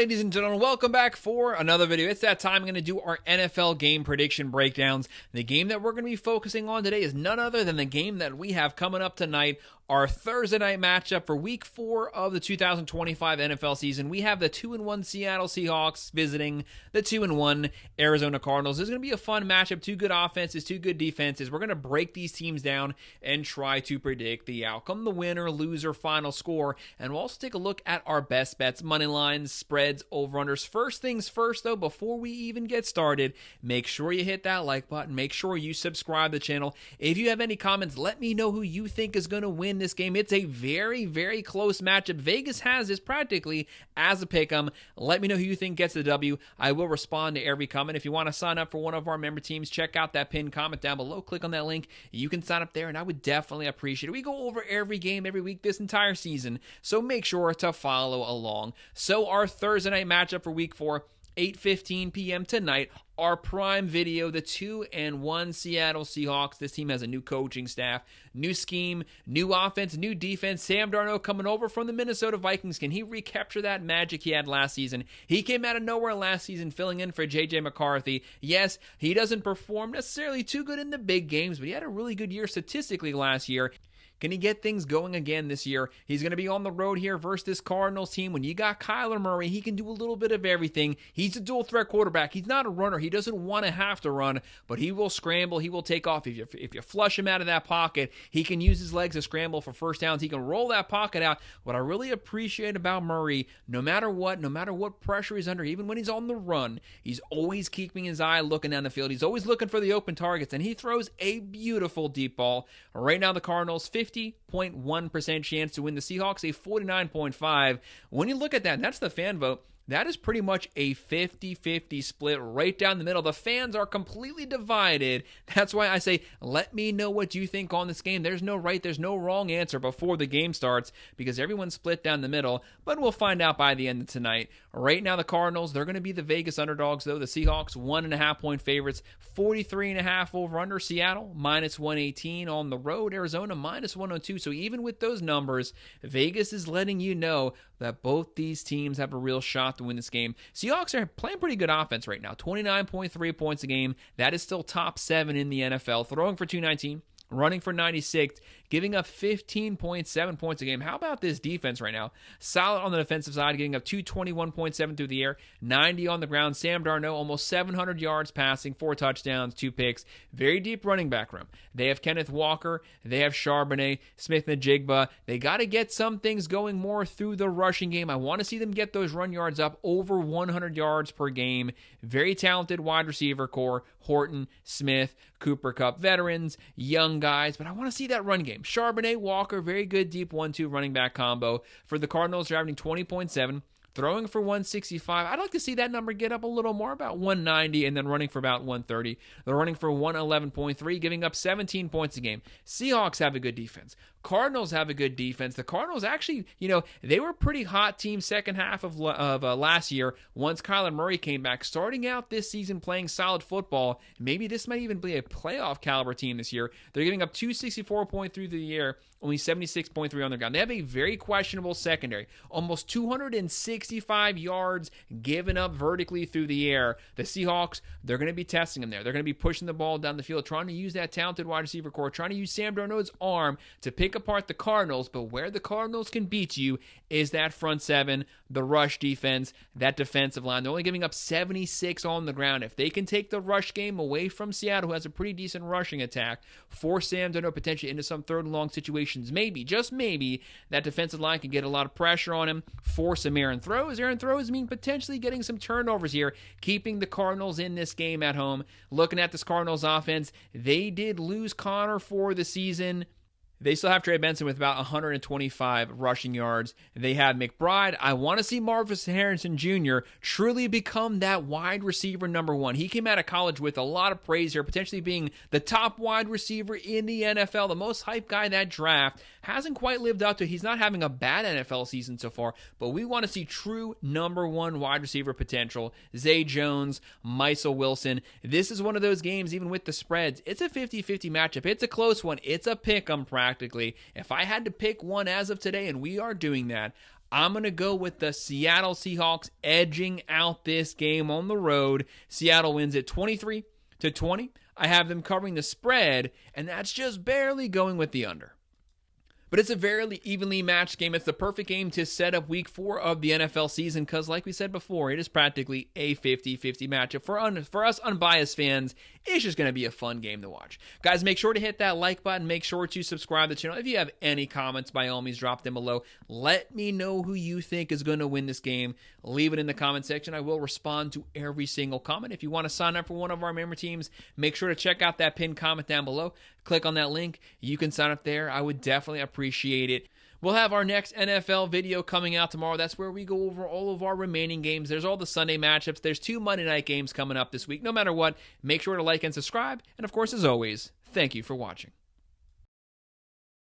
ladies and gentlemen, welcome back for another video. It's that time. I'm going to do our NFL game prediction breakdowns. The game that we're going to be focusing on today is none other than the game that we have coming up tonight, our Thursday night matchup for Week 4 of the 2025 NFL season. We have the 2-1 Seattle Seahawks visiting the 2-1 Arizona Cardinals. This is going to be a fun matchup. Two good offenses, two good defenses. We're going to break these teams down and try to predict the outcome, the winner, loser, final score, and we'll also take a look at our best bets, money lines, spreads, over-unders. First things first, though, before we even get started, make sure you hit that like button. Make sure you subscribe to the channel. If you have any comments, let me know who you think is going to win this game. It's a very, very close matchup. Vegas has this practically as a pick'em. Let me know who you think gets the W. I will respond to every comment. If you want to sign up for one of our member teams, check out that pinned comment down below. Click on that link. You can sign up there, and I would definitely appreciate it. We go over every game every week this entire season, so make sure to follow along. So our Thursday night matchup for Week 4, 8:15 p.m. tonight, our prime video, the 2-1 Seattle Seahawks. This team has a new coaching staff, new scheme, new offense, new defense. Sam Darnold coming over from the Minnesota Vikings. Can he recapture that magic he had last season? He came out of nowhere last season filling in for J.J. McCarthy. Yes, he doesn't perform necessarily too good in the big games, but he had a really good year statistically last year. Can he get things going again this year? He's going to be on the road here versus this Cardinals team. When you got Kyler Murray, he can do a little bit of everything. He's a dual-threat quarterback. He's not a runner. He doesn't want to have to run, but he will scramble. He will take off. If you flush him out of that pocket, he can use his legs to scramble for first downs. He can roll that pocket out. What I really appreciate about Murray, no matter what pressure he's under, even when he's on the run, he's always keeping his eye looking down the field. He's always looking for the open targets, and he throws a beautiful deep ball. Right now, the Cardinals, 50.1% chance to win. The Seahawks, a 49.5%. When you look at that, that's the fan vote. That is pretty much a 50-50 split right down the middle. The fans are completely divided. That's why I say, let me know what you think on this game. There's no right, there's no wrong answer before the game starts because everyone's split down the middle, but we'll find out by the end of tonight. Right now, the Cardinals, they're going to be the Vegas underdogs, though. The Seahawks, 1.5-point favorites, 43.5 over-under. Seattle, -118 on the road. Arizona, -102. So even with those numbers, Vegas is letting you know that both these teams have a real shot to win this game. Seahawks are playing pretty good offense right now, 29.3 points a game. That is still top 7 in the NFL. Throwing for 219. Running for 96, giving up 15.7 points a game. How about this defense right now? Solid on the defensive side, giving up 221.7 through the air, 90 on the ground. Sam Darnold, almost 700 yards passing, 4 touchdowns, 2 picks. Very deep running back room. They have Kenneth Walker. They have Charbonnet, Smith-Njigba. They got to get some things going more through the rushing game. I want to see them get those run yards up over 100 yards per game. Very talented wide receiver core. Horton, Smith, Cooper Kupp, veterans, young guys, but I want to see that run game. Charbonnet, Walker, very good deep 1-2 running back combo. For the Cardinals, they're averaging 20.7. Throwing for 165. I'd like to see that number get up a little more, about 190, and then running for about 130. They're running for 111.3, giving up 17 points a game. Seahawks have a good defense. Cardinals have a good defense. The Cardinals actually, they were a pretty hot team second half of last year once Kyler Murray came back. Starting out this season playing solid football. Maybe this might even be a playoff caliber team this year. They're giving up 264.3 through the air, only 76.3 on the ground. They have a very questionable secondary. Almost 265 yards given up vertically through the air. The Seahawks, they're going to be testing them there. They're going to be pushing the ball down the field, trying to use that talented wide receiver core, trying to use Sam Darnold's arm to pick apart the Cardinals. But where the Cardinals can beat you is that front seven, the rush defense, that defensive line. They're only giving up 76 on the ground. If they can take the rush game away from Seattle, who has a pretty decent rushing attack, force Sam Darnold potentially into some third and long situations, maybe, just maybe, that defensive line can get a lot of pressure on him, force some errant throws. Errant throws mean potentially getting some turnovers here, keeping the Cardinals in this game at home. Looking at this Cardinals offense, they did lose Connor for the season. They still have Trey Benson with about 125 rushing yards. They have McBride. I want to see Marvis Harrison Jr. truly become that wide receiver number 1. He came out of college with a lot of praise here, potentially being the top wide receiver in the NFL, the most hyped guy in that draft. Hasn't quite lived up to it. He's not having a bad NFL season so far, but we want to see true number 1 wide receiver potential. Zay Jones, Mysel Wilson. This is one of those games, even with the spreads, it's a 50-50 matchup. It's a close one. It's a pick-em practically. If I had to pick one as of today, and we are doing that, I'm going to go with the Seattle Seahawks edging out this game on the road. Seattle wins it 23-20. I have them covering the spread, and that's just barely going with the under. But it's a very evenly matched game. It's the perfect game to set up week 4 of the NFL season because, like we said before, it is practically a 50-50 matchup. For us unbiased fans, it's just going to be a fun game to watch. Guys, make sure to hit that like button. Make sure to subscribe to the channel. If you have any comments, by all means, drop them below. Let me know who you think is going to win this game. Leave it in the comment section. I will respond to every single comment. If you want to sign up for one of our member teams, make sure to check out that pinned comment down below. Click on that link. You can sign up there. I would definitely appreciate it. We'll have our next NFL video coming out tomorrow. That's where we go over all of our remaining games. There's all the Sunday matchups. There's 2 Monday night games coming up this week. No matter what, make sure to like and subscribe. And of course, as always, thank you for watching.